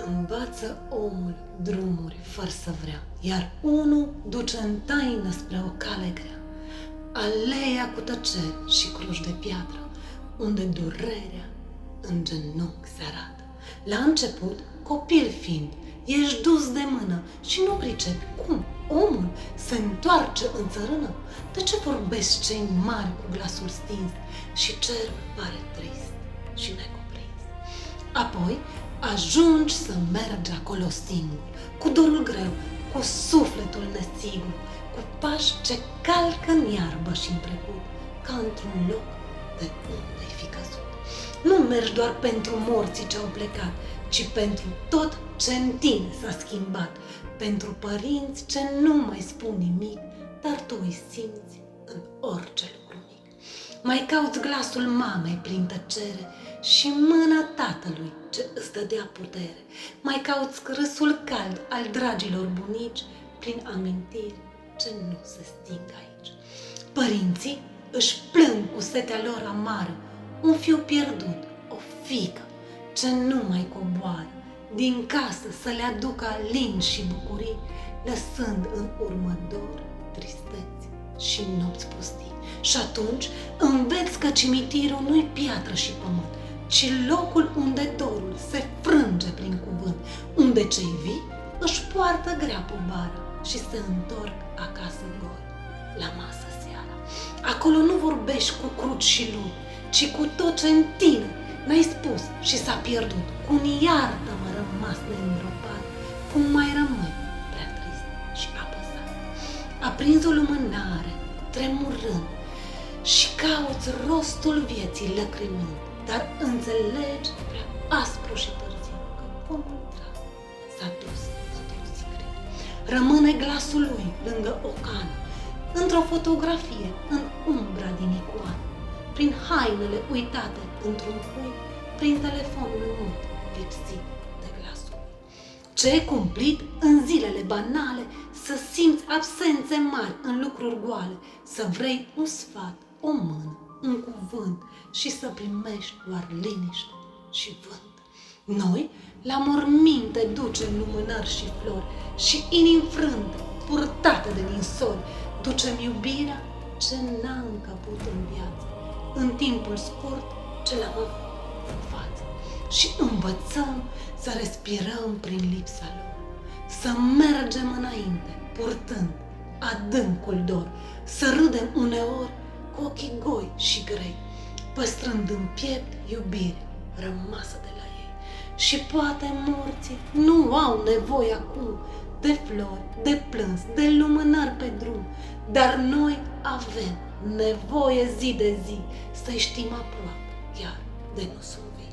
Învață omul drumuri fără să vrea, iar unul duce în taină spre o cale grea. Aleea cu tăceri și cruci de piatră, unde durerea în genunchi se arată. La început, copil fiind, ești dus de mână și nu pricepi cum omul se întoarce în țărână. De ce vorbesc cei mari cu glasul stins și cerul pare trist și necuprins? Apoi ajungi să mergi acolo singur, cu dorul greu, cu sufletul nesigur, cu pași ce calcă în iarbă și în trecut, ca într-un loc de unde ai fi căzut. Nu mergi doar pentru morții ce au plecat, ci pentru tot ce în tine s-a schimbat, pentru părinți ce nu mai spun nimic, dar tu îi simți în orice lucru mic. Mai cauți glasul mamei prin tăcere și mâna tatălui ce îți dădea putere. Mai cauți râsul cald al dragilor bunici prin amintiri ce nu se sting aici. Părinții își plâng cu setea lor amară, un fiu pierdut, o fiică ce nu mai coboară din casă să le aducă alin și bucurii, lăsând în urmă dor, tristeți și nopți pustii. Și atunci înveți că cimitirul nu-i piatră și pământ, ci locul unde dorul se frânge prin cuvânt, unde cei vii își poartă grea povară și se întorc acasă goi la masă seara. Acolo nu vorbești cu cruci și luni, ci cu tot ce în tine n-ai spus și s-a pierdut, cu un iartă-mă rămas neîngropat, cum mai rămâi prea trist și apăsat. Aprinzi o lumânare, tremurând, și cauți rostul vieții lăcrimând, dar înțelegi prea aspru și târziu că pomul drag s-a dus într-un sicriu. Rămâne glasul lui lângă o cană, într-o fotografie, în umbra din icoană, prin hainele uitate într-un cui, prin telefonul mut lipsit de glasul. Ce e cumplit în zilele banale, să simți absențe mari în lucruri goale, să vrei un sfat, o mână, un cuvânt și să primești doar liniște și vânt. Noi la morminte ducem lumânări și flori și inimi frânte, purtate de ninsori, ducem iubirea ce n-a încăput în viață, în timpul scurt ce l-am avut în față. Și învățăm să respirăm prin lipsa lor, să mergem înainte, purtând adâncul dor, să râdem uneori cu ochii goi și grei, păstrând în piept iubirea rămasă de la ei. Și poate morții nu au nevoie acum de flori, de plâns, de lumânări pe drum, dar noi avem nevoie zi de zi să-i știm aproape, chiar de nu sunt vii.